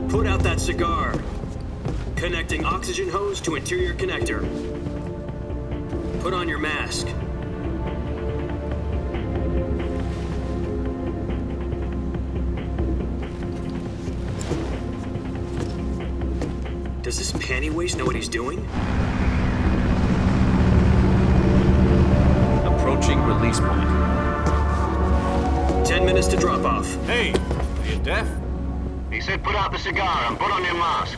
Put out that cigar. Connecting oxygen hose to interior connector. Put on your mask. Does this panty waste know what he's doing? Approaching release point. 10 minutes to drop off. Hey, are you deaf? He said put out the cigar and put on your mask.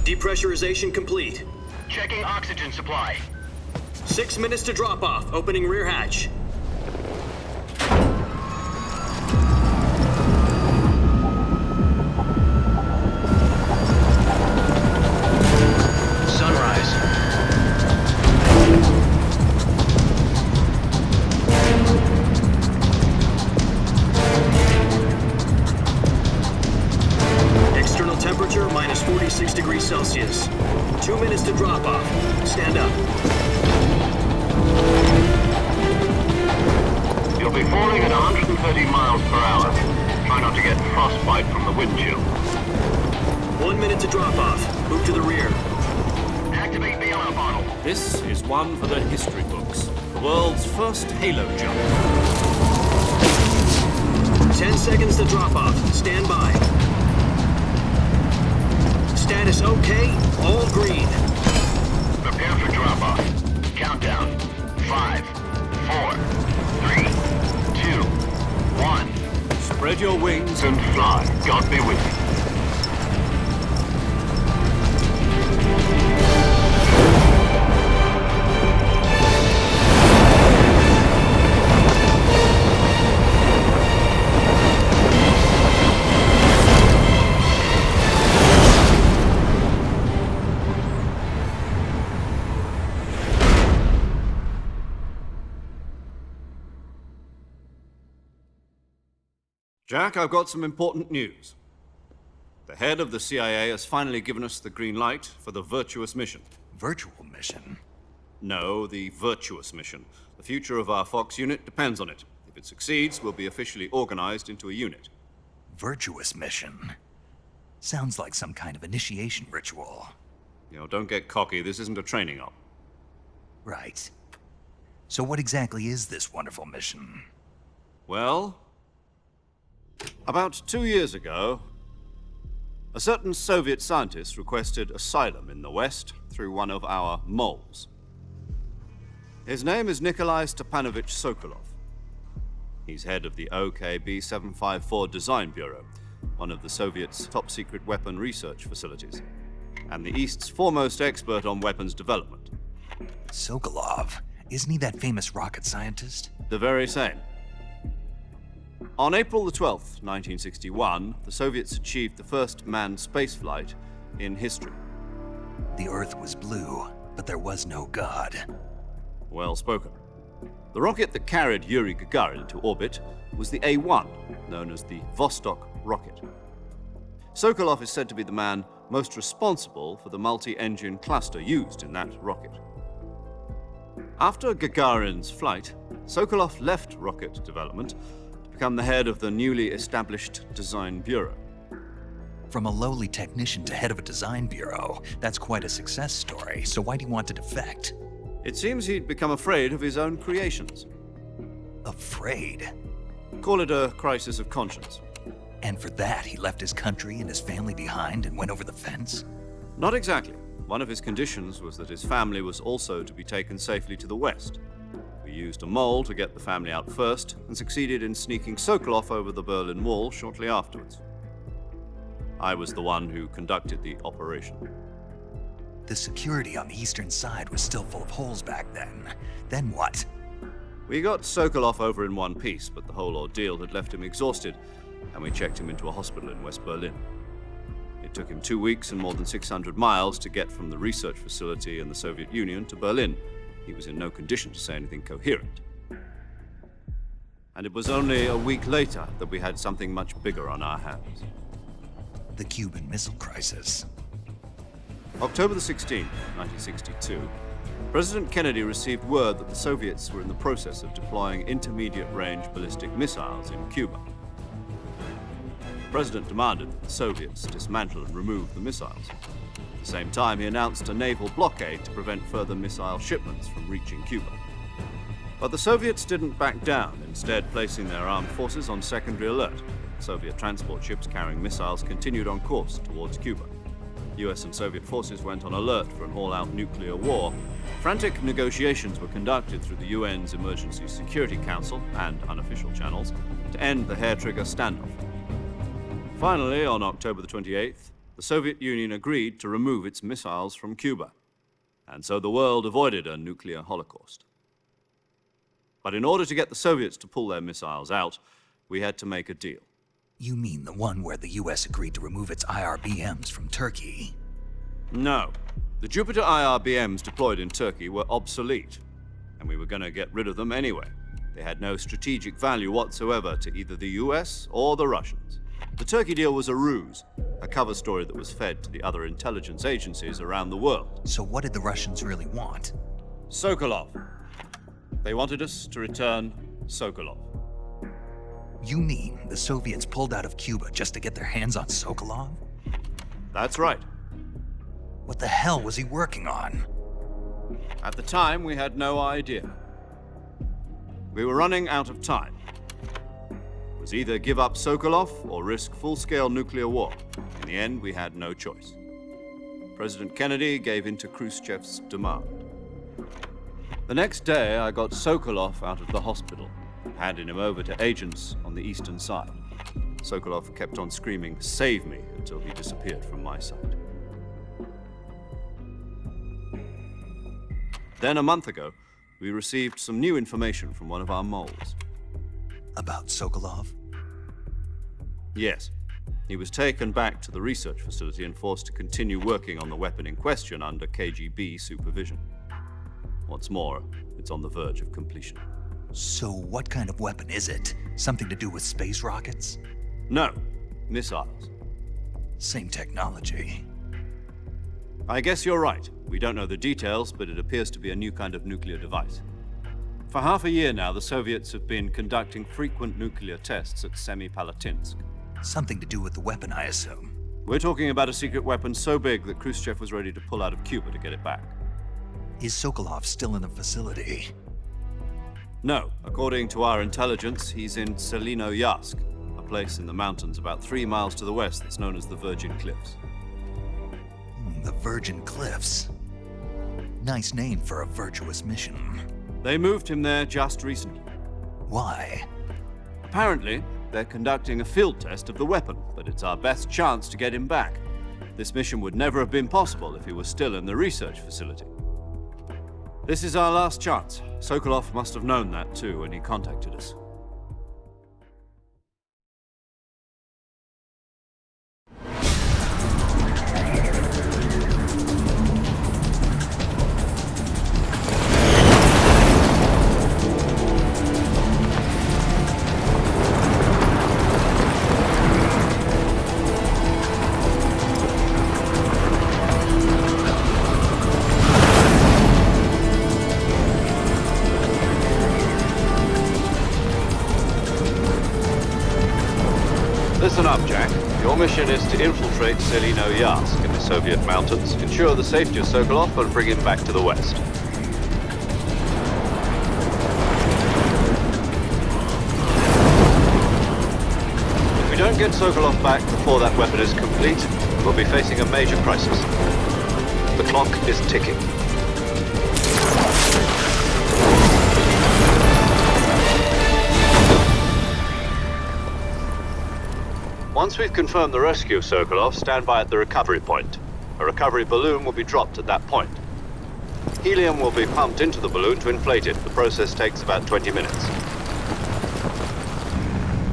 Depressurization complete. Checking oxygen supply. 6 minutes to drop off. Opening rear hatch. Sunrise. External temperature minus 46 degrees Celsius. 2 minutes to drop off. Stand up. You'll be falling at 130 miles per hour. Try not to get frostbite from the wind chill. 1 minute to drop off. Move to the rear. Activate the yellow bottle. This is one for the history books. The world's first halo jump. 10 seconds to drop off. Stand by. Status okay. All green. Prepare for drop-off. Countdown. 5, 4, 3, 2, 1. Spread your wings And fly. God be with you. Jack, I've got some important news. The head of the CIA has finally given us the green light for the virtuous mission. Virtual mission? No, the virtuous mission. The future of our Fox unit depends on it. If it succeeds, we'll be officially organized into a unit. Virtuous mission? Sounds like some kind of initiation ritual. Don't get cocky. This isn't a training op. Right. So what exactly is this wonderful mission? Well, about 2 years ago, a certain Soviet scientist requested asylum in the West through one of our moles. His name is Nikolai Stepanovich Sokolov. He's head of the OKB 754 Design Bureau, one of the Soviets' top-secret weapon research facilities, and the East's foremost expert on weapons development. Sokolov? Isn't he that famous rocket scientist? The very same. On April the 12th, 1961, the Soviets achieved the first manned spaceflight in history. The Earth was blue, but there was no God. Well spoken. The rocket that carried Yuri Gagarin to orbit was the A-1, known as the Vostok rocket. Sokolov is said to be the man most responsible for the multi-engine cluster used in that rocket. After Gagarin's flight, Sokolov left rocket development to become the head of the newly established Design Bureau. From a lowly technician to head of a design bureau, that's quite a success story, so why do you want to defect? It seems he'd become afraid of his own creations. Afraid? Call it a crisis of conscience. And for that, he left his country and his family behind and went over the fence? Not exactly. One of his conditions was that his family was also to be taken safely to the West. We used a mole to get the family out first and succeeded in sneaking Sokolov over the Berlin Wall shortly afterwards. I was the one who conducted the operation. The security on the eastern side was still full of holes back then. Then what? We got Sokolov over in one piece, but the whole ordeal had left him exhausted, and we checked him into a hospital in West Berlin. It took him 2 weeks and more than 600 miles to get from the research facility in the Soviet Union to Berlin. He was in no condition to say anything coherent. And it was only a week later that we had something much bigger on our hands. The Cuban Missile Crisis. October the 16th, 1962, President Kennedy received word that the Soviets were in the process of deploying intermediate-range ballistic missiles in Cuba. The President demanded that the Soviets dismantle and remove the missiles. At the same time, he announced a naval blockade to prevent further missile shipments from reaching Cuba. But the Soviets didn't back down, instead placing their armed forces on secondary alert. Soviet transport ships carrying missiles continued on course towards Cuba. US and Soviet forces went on alert for an all-out nuclear war. Frantic negotiations were conducted through the UN's Emergency Security Council and unofficial channels to end the hair-trigger standoff. Finally, on October the 28th, the Soviet Union agreed to remove its missiles from Cuba, and so the world avoided a nuclear holocaust. But in order to get the Soviets to pull their missiles out, we had to make a deal. You mean the one where the US agreed to remove its IRBMs from Turkey? No. The Jupiter IRBMs deployed in Turkey were obsolete, and we were going to get rid of them anyway. They had no strategic value whatsoever to either the US or the Russians. The Turkey deal was a ruse, a cover story that was fed to the other intelligence agencies around the world. So what did the Russians really want? Sokolov. They wanted us to return Sokolov. You mean the Soviets pulled out of Cuba just to get their hands on Sokolov? That's right. What the hell was he working on? At the time, we had no idea. We were running out of time. It was either give up Sokolov or risk full-scale nuclear war. In the end, we had no choice. President Kennedy gave in to Khrushchev's demand. The next day, I got Sokolov out of the hospital, handing him over to agents on the eastern side. Sokolov kept on screaming, "Save me," until he disappeared from my sight. Then, a month ago, we received some new information from one of our moles. About Sokolov? Yes. He was taken back to the research facility and forced to continue working on the weapon in question under KGB supervision. What's more, it's on the verge of completion. So what kind of weapon is it? Something to do with space rockets? No, missiles. Same technology. I guess you're right. We don't know the details, but it appears to be a new kind of nuclear device. For half a year now, the Soviets have been conducting frequent nuclear tests at Semipalatinsk. Something to do with the weapon, I assume. We're talking about a secret weapon so big that Khrushchev was ready to pull out of Cuba to get it back. Is Sokolov still in the facility? No. According to our intelligence, he's in Selino-Yarsk, a place in the mountains about 3 miles to the west that's known as the Virgin Cliffs. The Virgin Cliffs. Nice name for a virtuous mission. They moved him there just recently. Why? Apparently, they're conducting a field test of the weapon, but it's our best chance to get him back. This mission would never have been possible if he was still in the research facility. This is our last chance. Sokolov must have known that too when he contacted us. Listen up, Jack. Your mission is to infiltrate Selino-Yarsk in the Soviet mountains, ensure the safety of Sokolov, and bring him back to the west. If we don't get Sokolov back before that weapon is complete, we'll be facing a major crisis. The clock is ticking. Once we've confirmed the rescue of Sokolov, stand by at the recovery point. A recovery balloon will be dropped at that point. Helium will be pumped into the balloon to inflate it. The process takes about 20 minutes.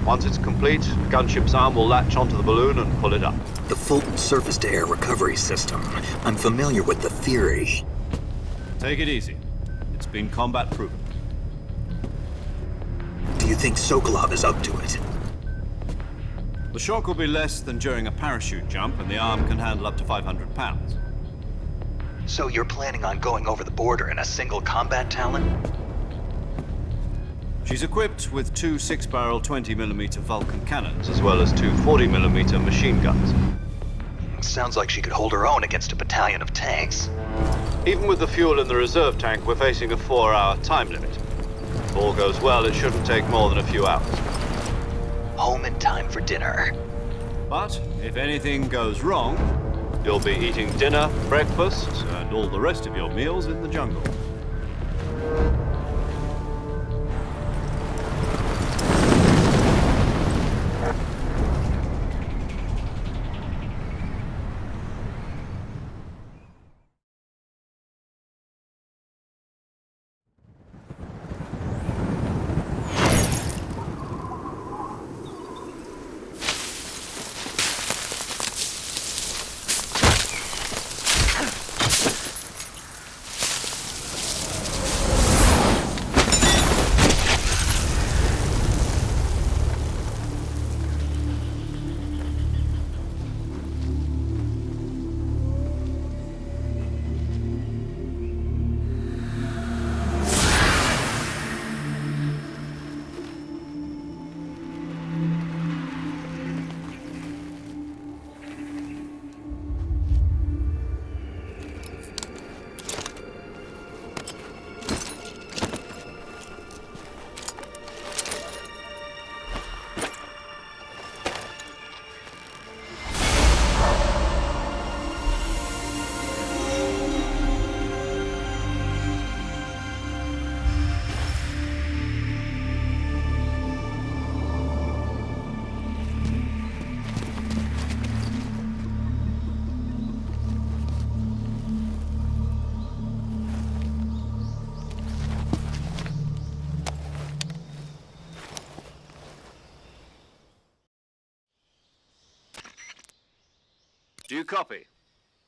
Once it's complete, the gunship's arm will latch onto the balloon and pull it up. The Fulton surface-to-air recovery system. I'm familiar with the theory. Take it easy. It's been combat-proven. Do you think Sokolov is up to it? The shock will be less than during a parachute jump, and the arm can handle up to 500 pounds. So you're planning on going over the border in a single combat Talon? She's equipped with two 6-barrel 20mm Vulcan cannons, as well as two 40mm machine guns. Sounds like she could hold her own against a battalion of tanks. Even with the fuel in the reserve tank, we're facing a 4-hour time limit. If all goes well, it shouldn't take more than a few hours. Home in time for dinner. But if anything goes wrong, you'll be eating dinner, breakfast, and all the rest of your meals in the jungle. Do you copy?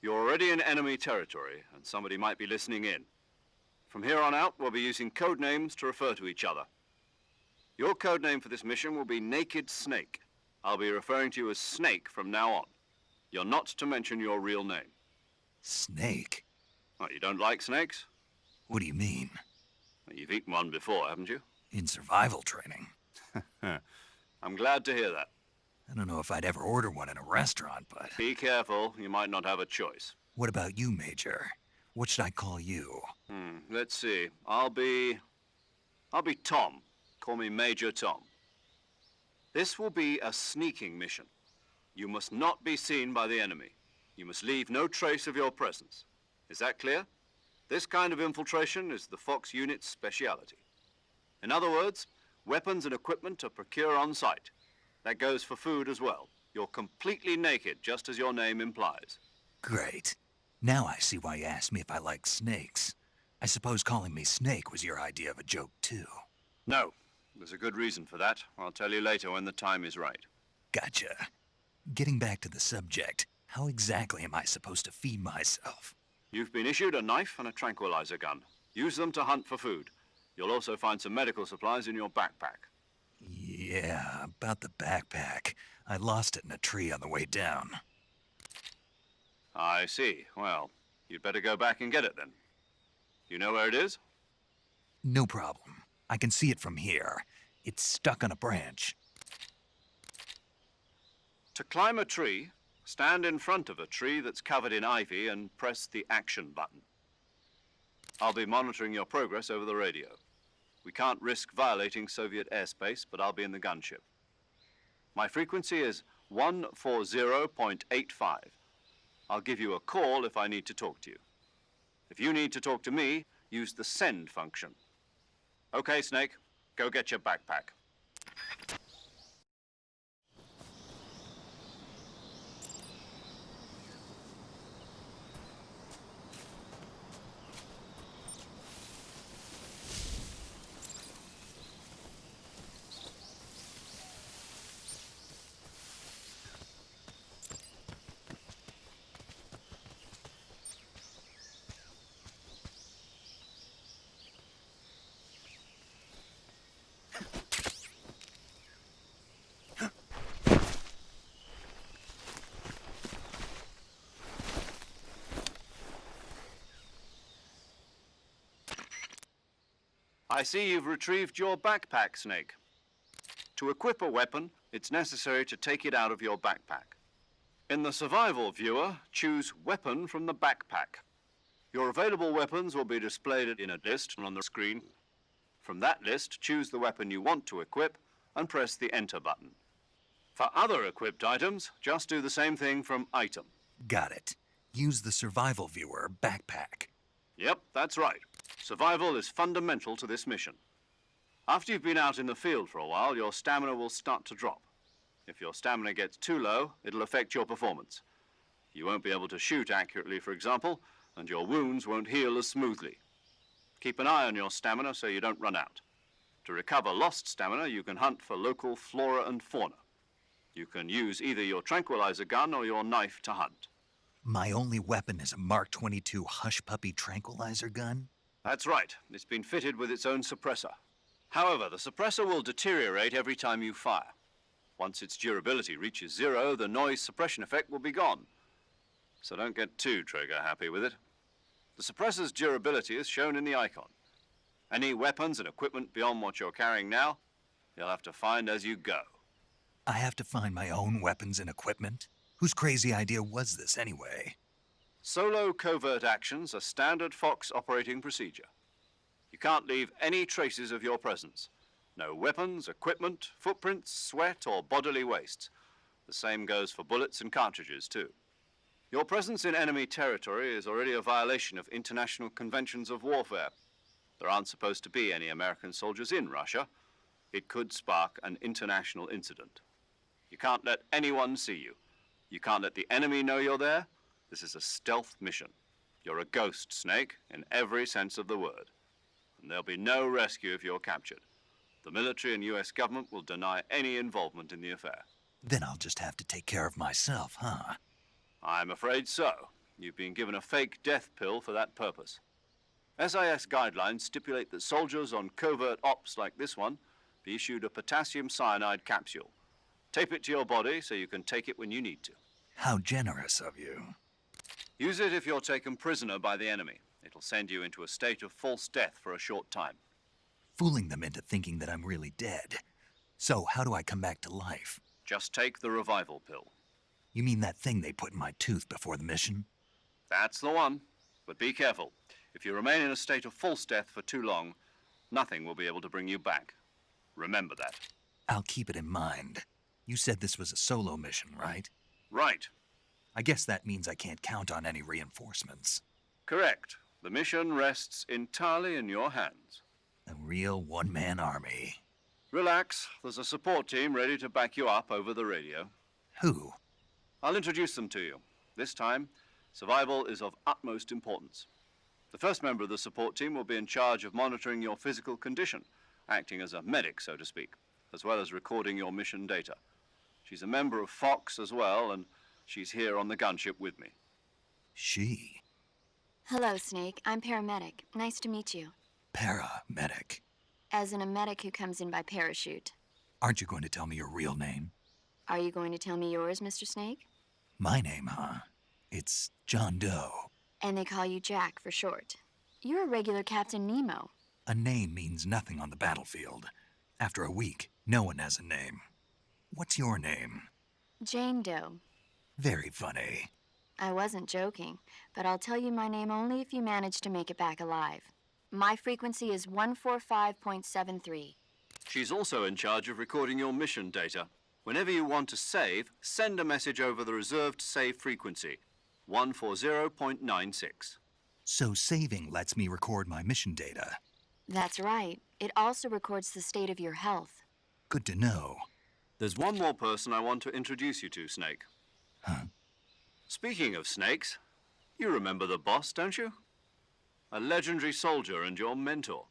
You're already in enemy territory, and somebody might be listening in. From here on out, we'll be using code names to refer to each other. Your code name for this mission will be Naked Snake. I'll be referring to you as Snake from now on. You're not to mention your real name. Snake? What, you don't like snakes? What do you mean? Well, you've eaten one before, haven't you? In survival training? I'm glad to hear that. I don't know if I'd ever order one in a restaurant, but... Be careful, you might not have a choice. What about you, Major? What should I call you? Let's see. I'll be Tom. Call me Major Tom. This will be a sneaking mission. You must not be seen by the enemy. You must leave no trace of your presence. Is that clear? This kind of infiltration is the Fox unit's speciality. In other words, weapons and equipment are procured on site. That goes for food as well. You're completely naked, just as your name implies. Great. Now I see why you asked me if I like snakes. I suppose calling me Snake was your idea of a joke, too. No. There's a good reason for that. I'll tell you later when the time is right. Gotcha. Getting back to the subject, how exactly am I supposed to feed myself? You've been issued a knife and a tranquilizer gun. Use them to hunt for food. You'll also find some medical supplies in your backpack. Yeah, about the backpack. I lost it in a tree on the way down. I see. Well, you'd better go back and get it then. You know where it is? No problem. I can see it from here. It's stuck on a branch. To climb a tree, stand in front of a tree that's covered in ivy and press the action button. I'll be monitoring your progress over the radio. We can't risk violating Soviet airspace, but I'll be in the gunship. My frequency is 140.85. I'll give you a call if I need to talk to you. If you need to talk to me, use the send function. Okay, Snake, go get your backpack. I see you've retrieved your backpack, Snake. To equip a weapon, it's necessary to take it out of your backpack. In the survival viewer, choose Weapon from the backpack. Your available weapons will be displayed in a list on the screen. From that list, choose the weapon you want to equip and press the Enter button. For other equipped items, just do the same thing from Item. Got it. Use the survival viewer backpack. Yep, that's right. Survival is fundamental to this mission. After you've been out in the field for a while, your stamina will start to drop. If your stamina gets too low, it'll affect your performance. You won't be able to shoot accurately, for example, and your wounds won't heal as smoothly. Keep an eye on your stamina so you don't run out. To recover lost stamina, you can hunt for local flora and fauna. You can use either your tranquilizer gun or your knife to hunt. My only weapon is a Mark 22 Hush Puppy tranquilizer gun? That's right. It's been fitted with its own suppressor. However, the suppressor will deteriorate every time you fire. Once its durability reaches 0, the noise suppression effect will be gone. So don't get too trigger-happy with it. The suppressor's durability is shown in the icon. Any weapons and equipment beyond what you're carrying now, you'll have to find as you go. I have to find my own weapons and equipment? Whose crazy idea was this anyway? Solo covert actions are standard Fox operating procedure. You can't leave any traces of your presence. No weapons, equipment, footprints, sweat, or bodily wastes. The same goes for bullets and cartridges, too. Your presence in enemy territory is already a violation of international conventions of warfare. There aren't supposed to be any American soldiers in Russia. It could spark an international incident. You can't let anyone see you. You can't let the enemy know you're there. This is a stealth mission. You're a ghost, Snake, in every sense of the word. And there'll be no rescue if you're captured. The military and US government will deny any involvement in the affair. Then I'll just have to take care of myself, huh? I'm afraid so. You've been given a fake death pill for that purpose. SIS guidelines stipulate that soldiers on covert ops like this one be issued a potassium cyanide capsule. Tape it to your body so you can take it when you need to. How generous of you. Use it if you're taken prisoner by the enemy. It'll send you into a state of false death for a short time. Fooling them into thinking that I'm really dead. So how do I come back to life? Just take the revival pill. You mean that thing they put in my tooth before the mission? That's the one. But be careful. If you remain in a state of false death for too long, nothing will be able to bring you back. Remember that. I'll keep it in mind. You said this was a solo mission, right? Right. I guess that means I can't count on any reinforcements. Correct. The mission rests entirely in your hands. A real one-man army. Relax. There's a support team ready to back you up over the radio. Who? I'll introduce them to you. This time, survival is of utmost importance. The first member of the support team will be in charge of monitoring your physical condition, acting as a medic, so to speak, as well as recording your mission data. She's a member of Fox as well, and she's here on the gunship with me. She? Hello, Snake. I'm paramedic. Nice to meet you. Paramedic. As in a medic who comes in by parachute. Aren't you going to tell me your real name? Are you going to tell me yours, Mr. Snake? My name, huh? It's John Doe. And they call you Jack for short. You're a regular Captain Nemo. A name means nothing on the battlefield. After a week, no one has a name. What's your name? Jane Doe. Very funny. I wasn't joking, but I'll tell you my name only if you manage to make it back alive. My frequency is 145.73. She's also in charge of recording your mission data. Whenever you want to save, send a message over the reserved save frequency, 140.96. So saving lets me record my mission data. That's right. It also records the state of your health. Good to know. There's one more person I want to introduce you to, Snake. Huh? Speaking of snakes, you remember the boss, don't you? A legendary soldier and your mentor.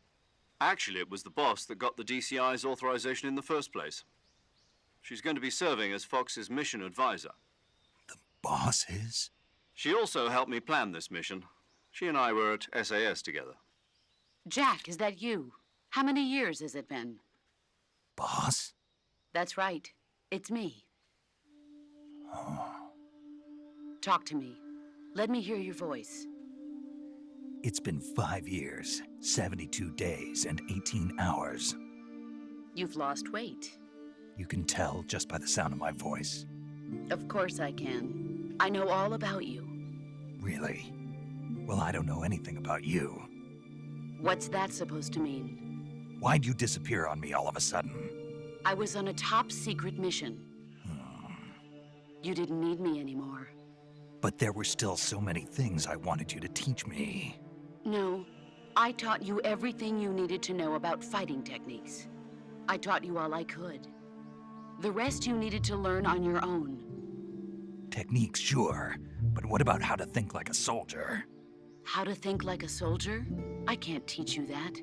Actually, it was the boss that got the DCI's authorization in the first place. She's going to be serving as Fox's mission advisor. The boss is? She also helped me plan this mission. She and I were at SAS together. Jack, is that you? How many years has it been? Boss? That's right. It's me. Oh. Talk to me. Let me hear your voice. It's been 5 years, 72 days, and 18 hours. You've lost weight. You can tell just by the sound of my voice. Of course I can. I know all about you. Really? Well, I don't know anything about you. What's that supposed to mean? Why'd you disappear on me all of a sudden? I was on a top secret mission. You didn't need me anymore. But there were still so many things I wanted you to teach me. No, I taught you everything you needed to know about fighting techniques. I taught you all I could. The rest you needed to learn on your own. Techniques, sure. But what about how to think like a soldier? How to think like a soldier? I can't teach you that.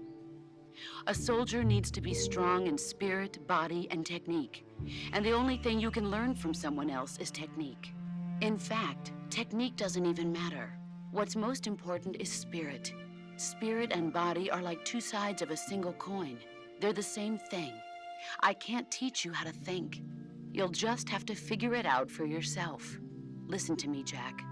A soldier needs to be strong in spirit, body, and technique. And the only thing you can learn from someone else is technique. In fact, technique doesn't even matter. What's most important is spirit. Spirit and body are like two sides of a single coin. They're the same thing. I can't teach you how to think. You'll just have to figure it out for yourself. Listen to me, Jack.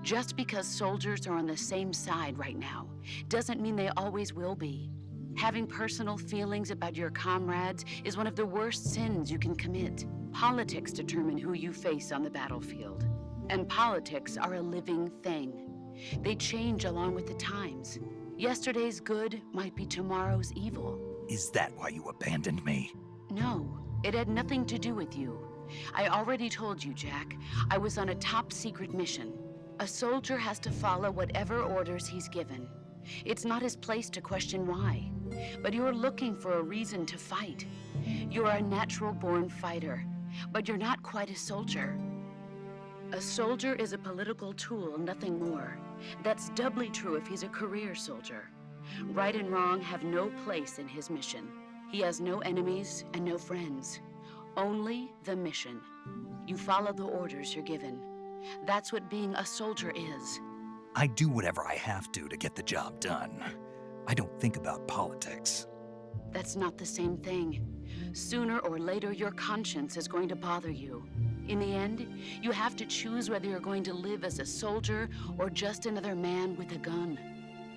Just because soldiers are on the same side right now doesn't mean they always will be. Having personal feelings about your comrades is one of the worst sins you can commit. Politics determine who you face on the battlefield. And politics are a living thing. They change along with the times. Yesterday's good might be tomorrow's evil. Is that why you abandoned me? No, it had nothing to do with you. I already told you, Jack. I was on a top secret mission. A soldier has to follow whatever orders he's given. It's not his place to question why. But you're looking for a reason to fight. You're a natural-born fighter, but you're not quite a soldier. A soldier is a political tool, nothing more. That's doubly true if he's a career soldier. Right and wrong have no place in his mission. He has no enemies and no friends. Only the mission. You follow the orders you're given. That's what being a soldier is. I do whatever I have to get the job done. I don't think about politics. That's not the same thing. Sooner or later, your conscience is going to bother you. In the end, you have to choose whether you're going to live as a soldier or just another man with a gun.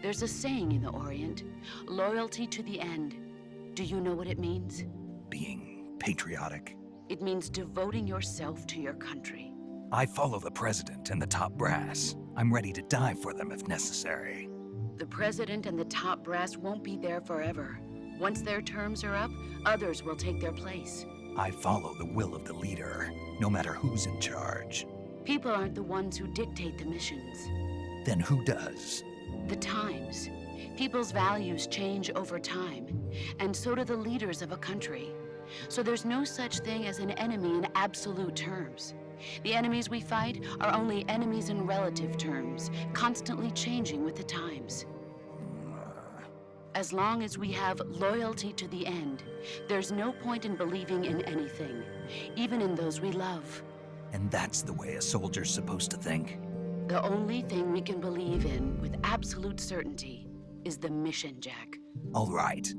There's a saying in the Orient, loyalty to the end. Do you know what it means? Being patriotic. It means devoting yourself to your country. I follow the president and the top brass. I'm ready to die for them if necessary. The president and the top brass won't be there forever. Once their terms are up, others will take their place. I follow the will of the leader, no matter who's in charge. People aren't the ones who dictate the missions. Then who does? The times. People's values change over time, and so do the leaders of a country. So there's no such thing as an enemy in absolute terms. The enemies we fight are only enemies in relative terms, constantly changing with the times. As long as we have loyalty to the end, there's no point in believing in anything, even in those we love. And that's the way a soldier's supposed to think? The only thing we can believe in with absolute certainty is the mission, Jack. All right,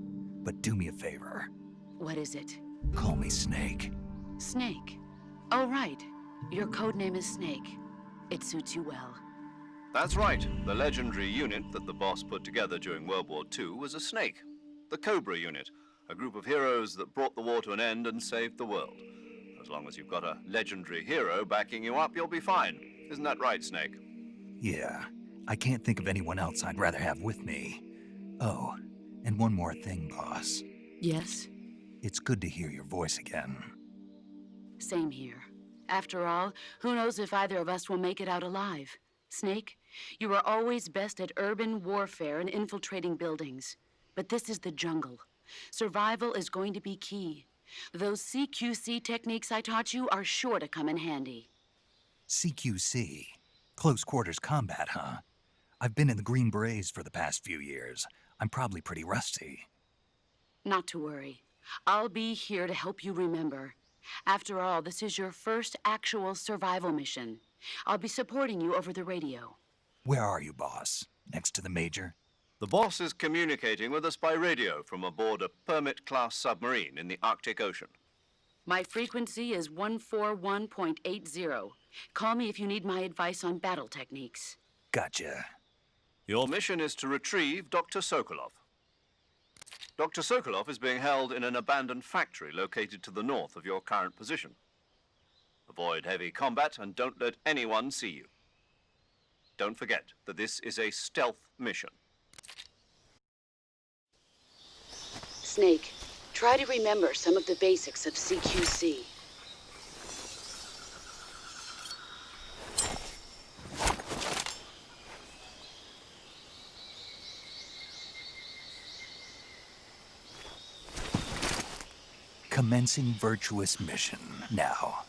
but do me a favor. What is it? Call me Snake. Snake. Oh, right. Your codename is Snake. It suits you well. That's right. The legendary unit that the boss put together during World War II was a snake. The Cobra unit, a group of heroes that brought the war to an end and saved the world. As long as you've got a legendary hero backing you up, you'll be fine. Isn't that right, Snake? Yeah, I can't think of anyone else I'd rather have with me. Oh, and one more thing, boss. Yes? It's good to hear your voice again. Same here. After all, who knows if either of us will make it out alive? Snake, you are always best at urban warfare and infiltrating buildings. But this is the jungle. Survival is going to be key. Those CQC techniques I taught you are sure to come in handy. CQC? Close quarters combat, huh? I've been in the Green Berets for the past few years. I'm probably pretty rusty. Not to worry. I'll be here to help you remember. After all, this is your first actual survival mission. I'll be supporting you over the radio. Where are you, boss? Next to the Major? The boss is communicating with us by radio from aboard a Permit-class submarine in the Arctic Ocean. My frequency is 141.80. Call me if you need my advice on battle techniques. Gotcha. Your mission is to retrieve Dr. Sokolov. Dr. Sokolov is being held in an abandoned factory located to the north of your current position. Avoid heavy combat and don't let anyone see you. Don't forget that this is a stealth mission. Snake, try to remember some of the basics of CQC. Commencing virtuous mission now.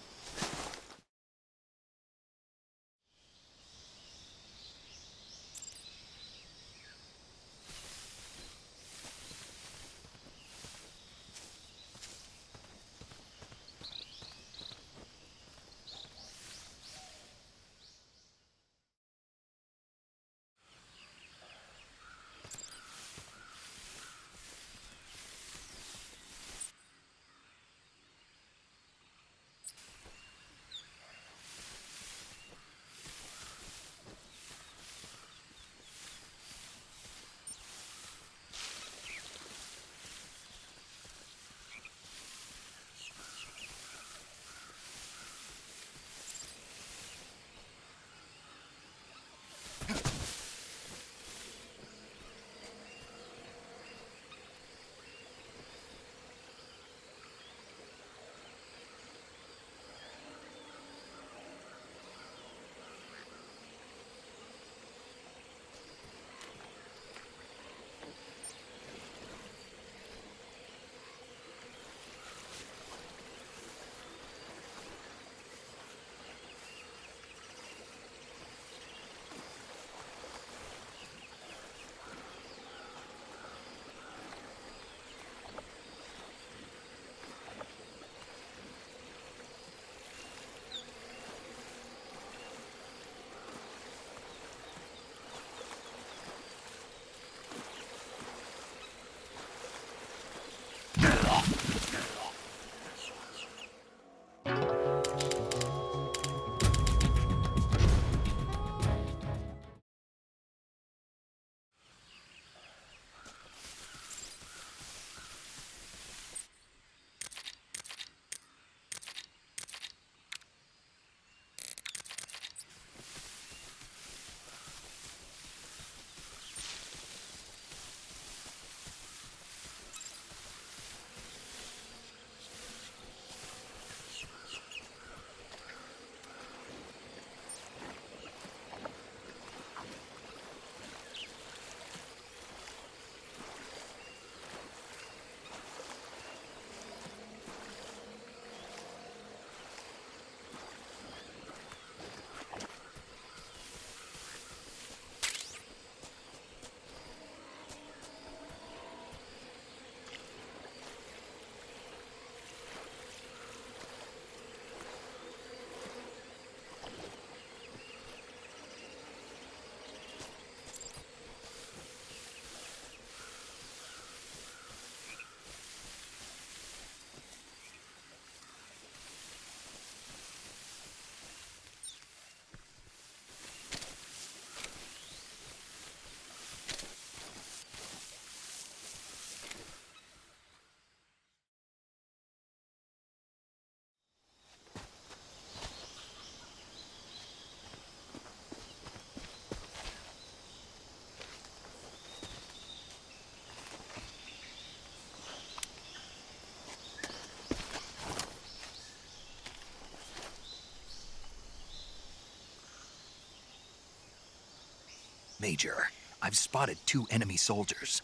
Major, I've spotted 2 enemy soldiers.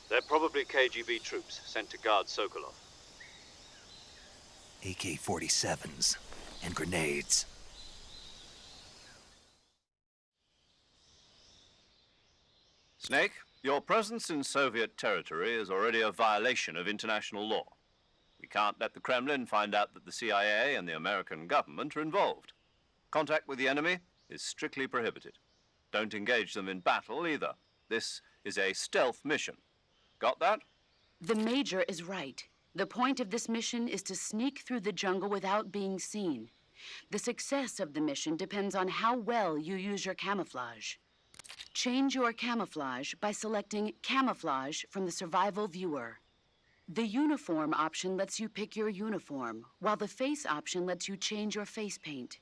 They're probably KGB troops sent to guard Sokolov. AK-47s and grenades. Snake, your presence in Soviet territory is already a violation of international law. We can't let the Kremlin find out that the CIA and the American government are involved. Contact with the enemy is strictly prohibited. Don't engage them in battle either. This is a stealth mission. Got that? The Major is right. The point of this mission is to sneak through the jungle without being seen. The success of the mission depends on how well you use your camouflage. Change your camouflage by selecting Camouflage from the Survival Viewer. The Uniform option lets you pick your uniform, while the Face option lets you change your face paint.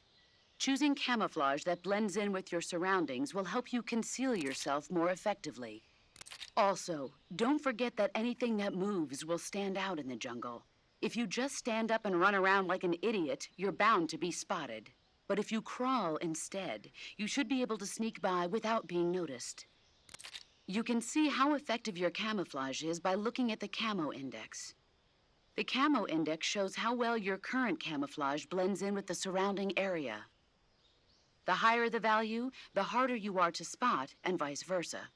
Choosing camouflage that blends in with your surroundings will help you conceal yourself more effectively. Also, don't forget that anything that moves will stand out in the jungle. If you just stand up and run around like an idiot, you're bound to be spotted. But if you crawl instead, you should be able to sneak by without being noticed. You can see how effective your camouflage is by looking at the Camo Index. The Camo Index shows how well your current camouflage blends in with the surrounding area. The higher the value, the harder you are to spot, and vice versa.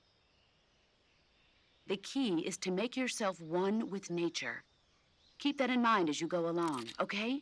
The key is to make yourself one with nature. Keep that in mind as you go along, okay?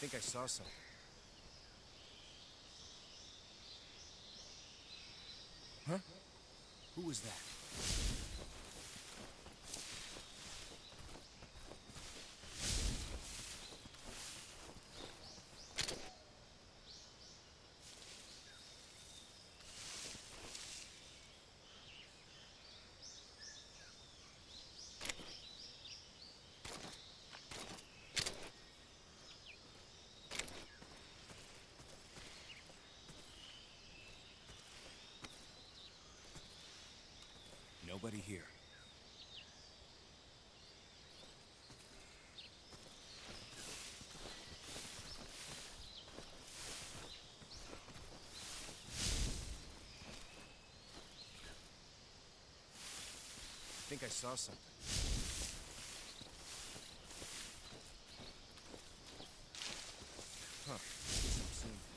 I think I saw something. Huh? Who was that? Nobody here. I think I saw something. Huh. Guess I'm seeing things.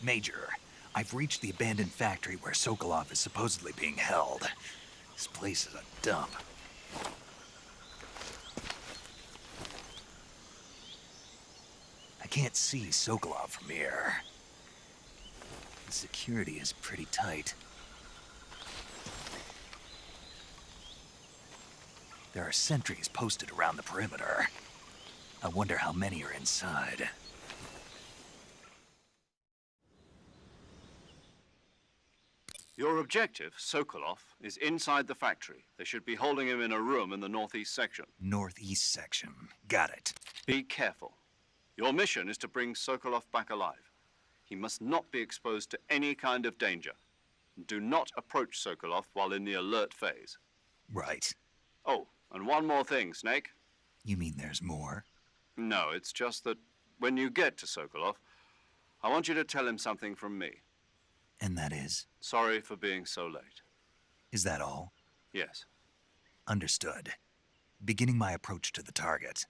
Major, I've reached the abandoned factory where Sokolov is supposedly being held. This place is a dump. I can't see Sokolov from here. The security is pretty tight. There are sentries posted around the perimeter. I wonder how many are inside. Your objective, Sokolov, is inside the factory. They should be holding him in a room in the northeast section. Northeast section. Got it. Be careful. Your mission is to bring Sokolov back alive. He must not be exposed to any kind of danger. Do not approach Sokolov while in the alert phase. Right. Oh, and one more thing, Snake. You mean there's more? No, it's just that when you get to Sokolov, I want you to tell him something from me. And that is? Sorry for being so late. Is that all? Yes. Understood. Beginning my approach to the target.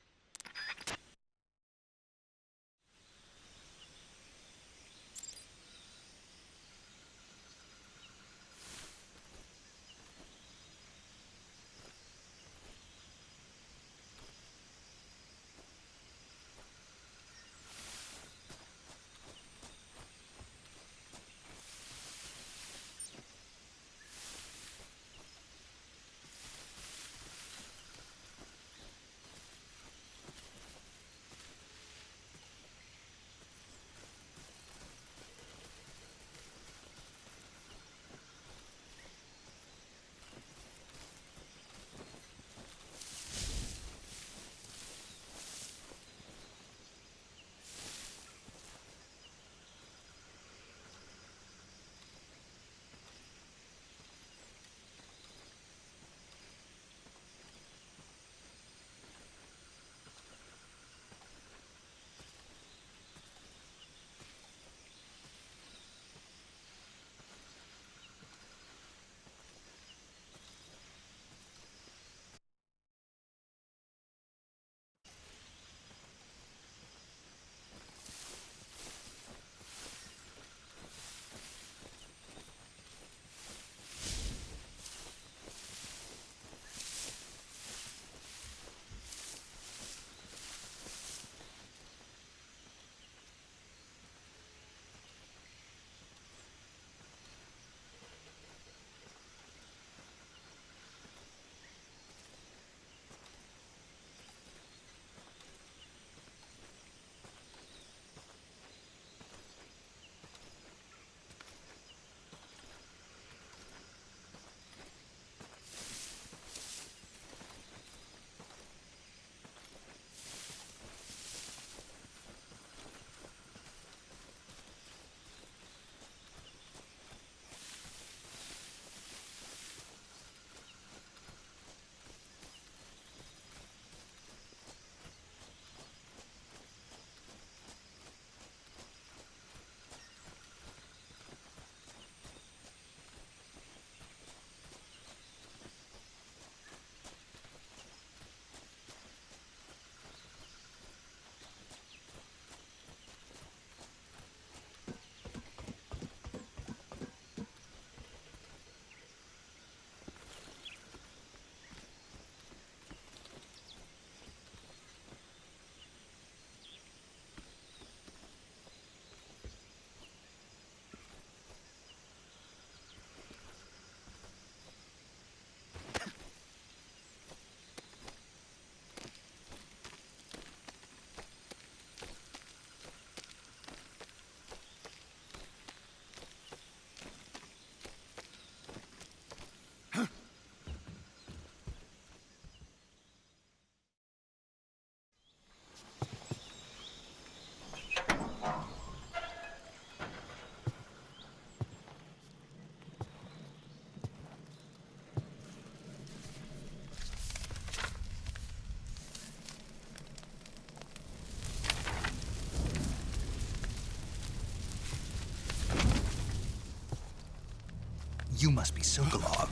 You must be Sokolov.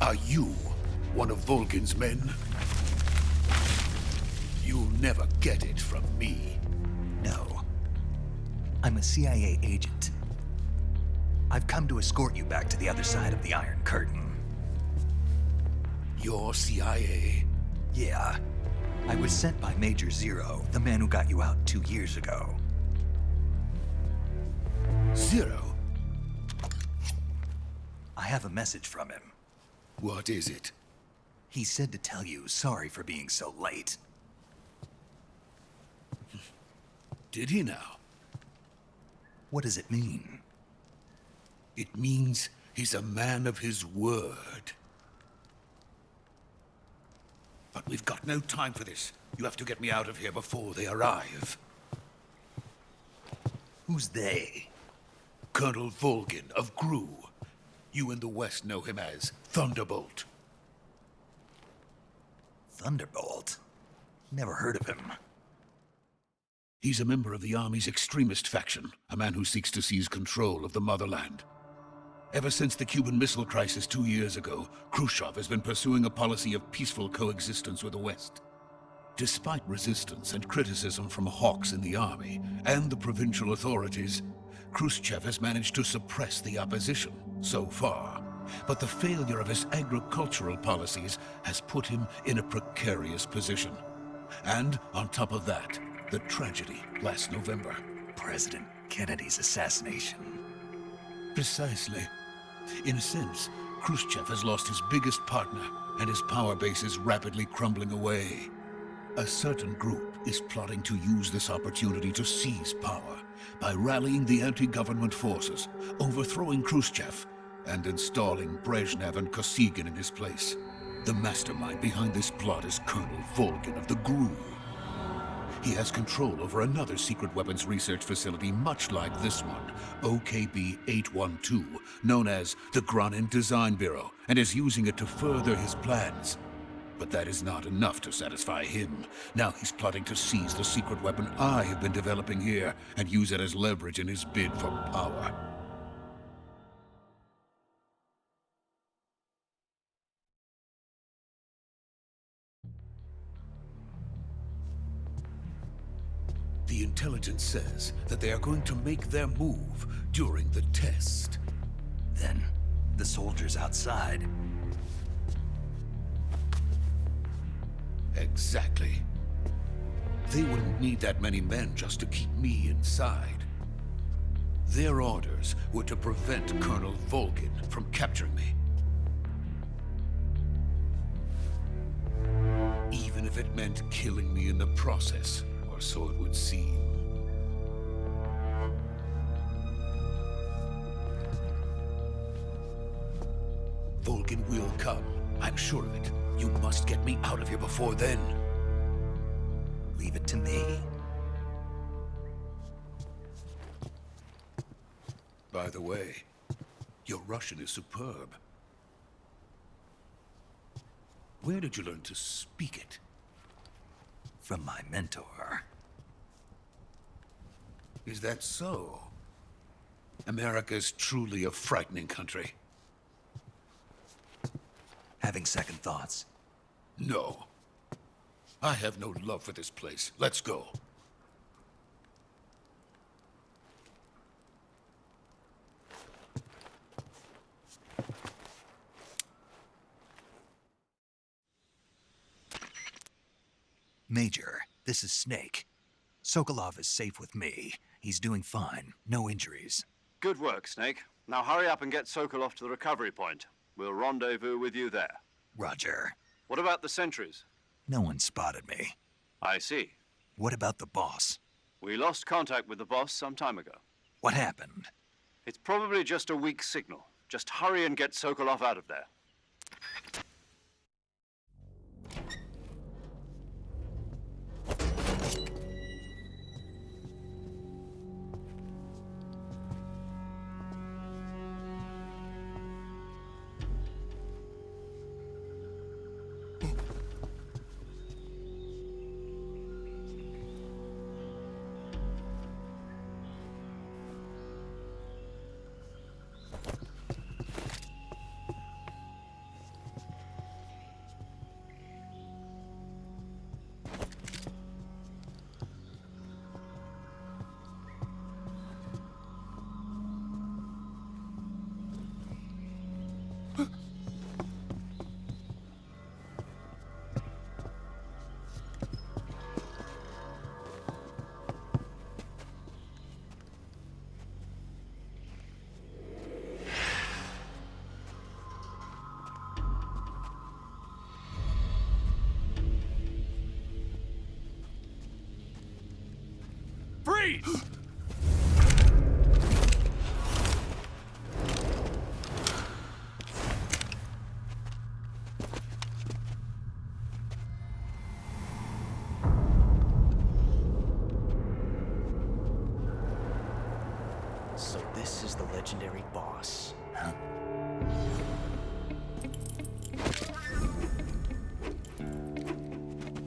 Are you one of Volgin's men? You'll never get it from me. No. I'm a CIA agent. I've come to escort you back to the other side of the Iron Curtain. You're CIA? Yeah. I was sent by Major Zero, the man who got you out 2 years ago. Zero? I have a message from him. What is it? He said to tell you sorry for being so late. Did he now? What does it mean? It means he's a man of his word. But we've got no time for this. You have to get me out of here before they arrive. Who's they? Colonel Volgin of Gru. You in the West know him as Thunderbolt. Thunderbolt? Never heard of him. He's a member of the Army's extremist faction, a man who seeks to seize control of the motherland. Ever since the Cuban Missile Crisis 2 years ago, Khrushchev has been pursuing a policy of peaceful coexistence with the West. Despite resistance and criticism from hawks in the army and the provincial authorities, Khrushchev has managed to suppress the opposition so far. But the failure of his agricultural policies has put him in a precarious position. And on top of that, the tragedy last November. President Kennedy's assassination. Precisely. In a sense, Khrushchev has lost his biggest partner, and his power base is rapidly crumbling away. A certain group is plotting to use this opportunity to seize power by rallying the anti-government forces, overthrowing Khrushchev, and installing Brezhnev and Kosygin in his place. The mastermind behind this plot is Colonel Volgin of the GRU. He has control over another secret weapons research facility much like this one, OKB-812, known as the Granin Design Bureau, and is using it to further his plans. But that is not enough to satisfy him. Now he's plotting to seize the secret weapon I have been developing here and use it as leverage in his bid for power. The intelligence says that they are going to make their move during the test. Then, the soldiers outside. Exactly. They wouldn't need that many men just to keep me inside. Their orders were to prevent Colonel Volgin from capturing me. Even if it meant killing me in the process, or so it would seem. Volgin will come. I'm sure of it. You must get me out of here before then. Leave it to me. By the way, your Russian is superb. Where did you learn to speak it? From my mentor. Is that so? America's truly a frightening country. Having second thoughts? No. I have no love for this place. Let's go. Major, this is Snake. Sokolov is safe with me. He's doing fine. No injuries. Good work, Snake. Now hurry up and get Sokolov to the recovery point. We'll rendezvous with you there. Roger. What about the sentries? No one spotted me. I see. What about the boss? We lost contact with the boss some time ago. What happened? It's probably just a weak signal. Just hurry and get Sokolov out of there. Freeze! the legendary boss. Huh?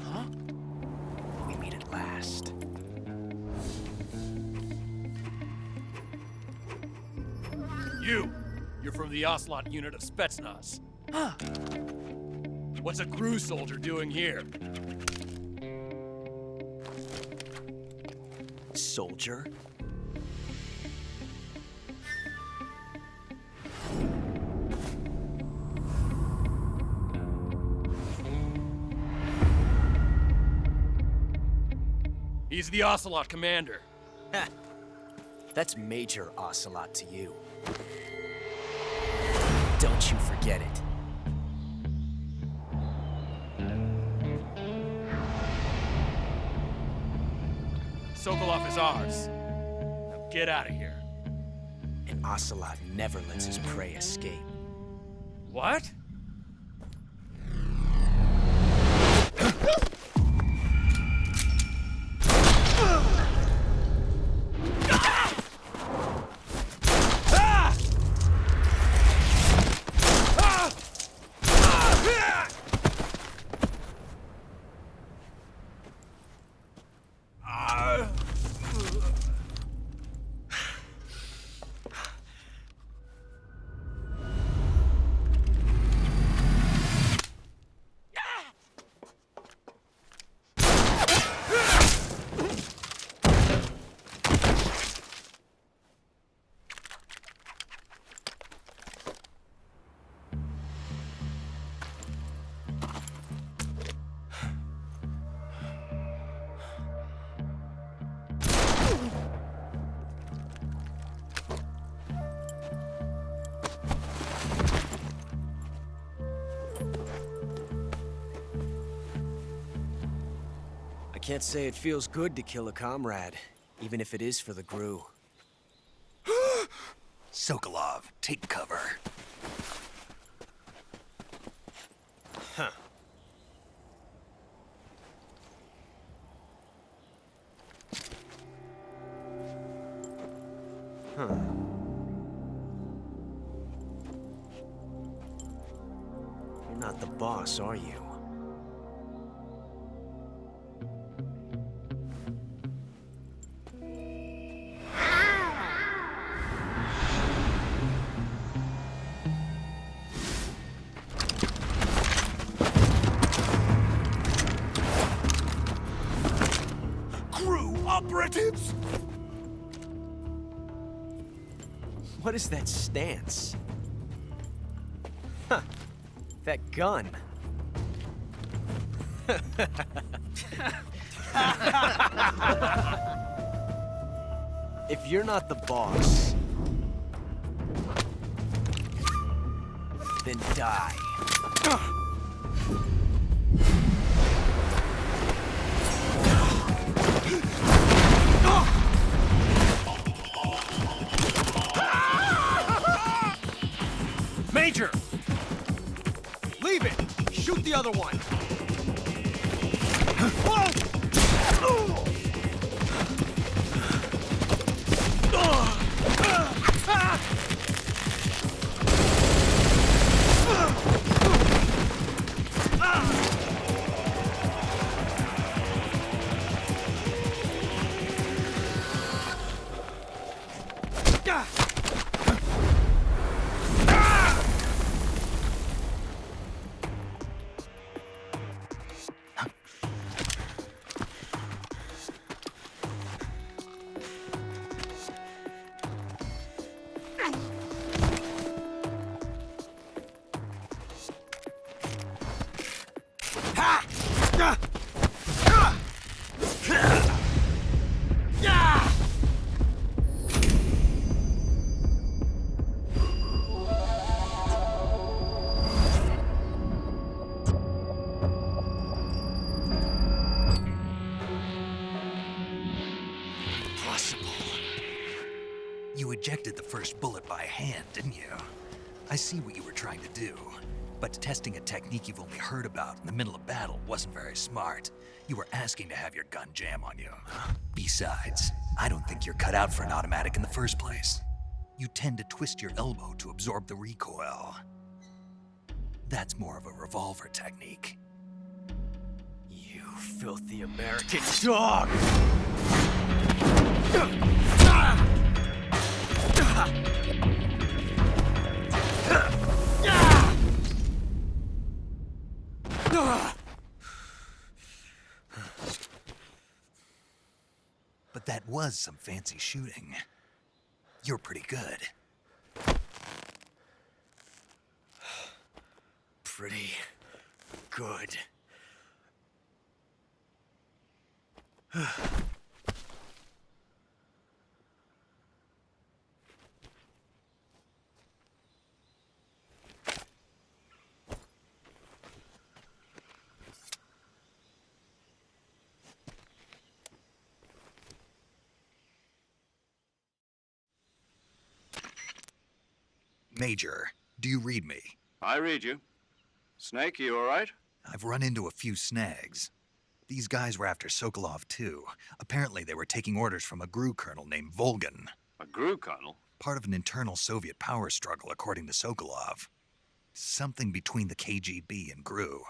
Huh? We meet at last. You're from the Ocelot unit of Spetsnaz. Huh. What's a crew soldier doing here? Soldier? He's the Ocelot commander. Ha! That's Major Ocelot to you. Don't you forget it. Sokolov is ours. Now get out of here. And Ocelot never lets his prey escape. What? I can't say it feels good to kill a comrade, even if it is for the GRU. Sokolov, take cover. Huh. Huh. You're not the boss, are you? Operatives? What is that stance? Huh. That gun. If you're not the boss, then die. Major! Leave it! Shoot the other one! You ejected the first bullet by hand, didn't you? I see what you were trying to do. But testing a technique you've only heard about in the middle of battle wasn't very smart. You were asking to have your gun jam on you. Besides, I don't think you're cut out for an automatic in the first place. you tend to twist your elbow to absorb the recoil. That's more of a revolver technique. You filthy American dog! But that was some fancy shooting. You're pretty good. Pretty good. Major, do you read me? I read you. Snake, you all right? I've run into a few snags. These guys were after Sokolov, too. Apparently, they were taking orders from a GRU colonel named Volgan. A GRU colonel? Part of an internal Soviet power struggle, according to Sokolov. Something between the KGB and GRU.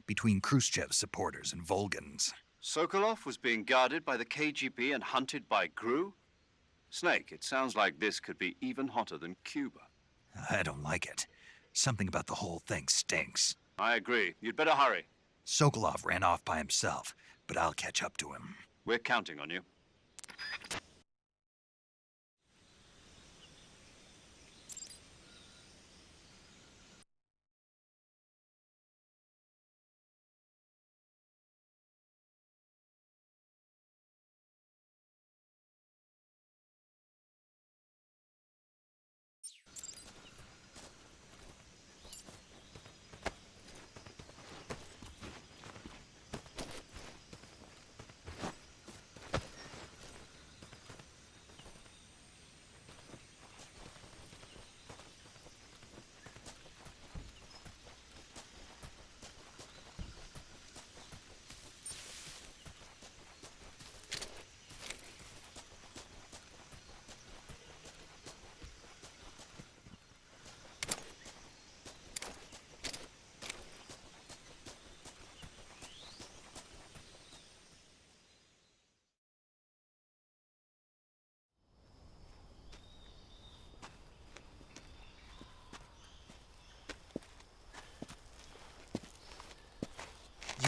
Between Khrushchev's supporters and Volgan's. Sokolov was being guarded by the KGB and hunted by GRU? Snake, it sounds like this could be even hotter than Cuba. I don't like it. Something about the whole thing stinks. I agree. You'd better hurry. Sokolov ran off by himself, but I'll catch up to him. We're counting on you.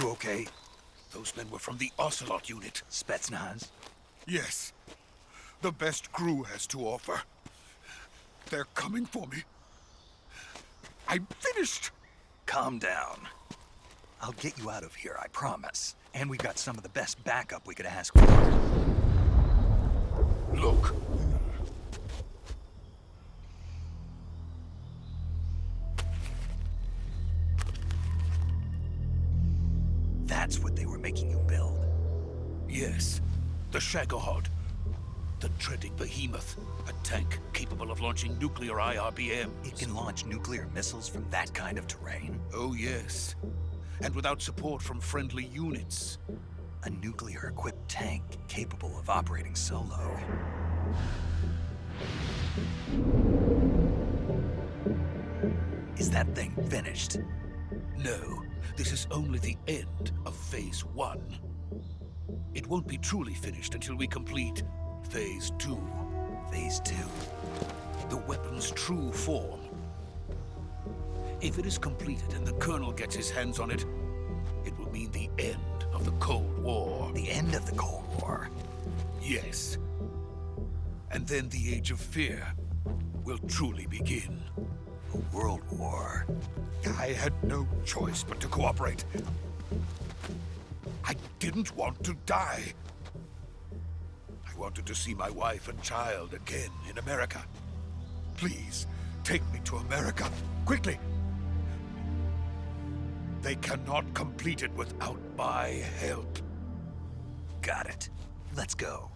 You okay? Those men were from the Ocelot unit. Spetsnaz? Yes. The best GRU has to offer. They're coming for me. I'm finished! Calm down. I'll get you out of here, I promise. And we've got some of the best backup we could ask for. Look. That's what they were making you build? Yes. The Shagohod. The treading behemoth. A tank capable of launching nuclear IRBMs. It can launch nuclear missiles from that kind of terrain? Oh, yes. And without support from friendly units. A nuclear-equipped tank capable of operating solo. Is that thing finished? No. This is only the end of Phase 1. It won't be truly finished until we complete Phase 2. Phase 2? The weapon's true form. If it is completed and the Colonel gets his hands on it, it will mean the end of the Cold War. The end of the Cold War? Yes. And then the Age of Fear will truly begin. A world war? I had no choice but to cooperate. I didn't want to die. I wanted to see my wife and child again in America. Please, take me to America, quickly. They cannot complete it without my help. Got it. Let's go.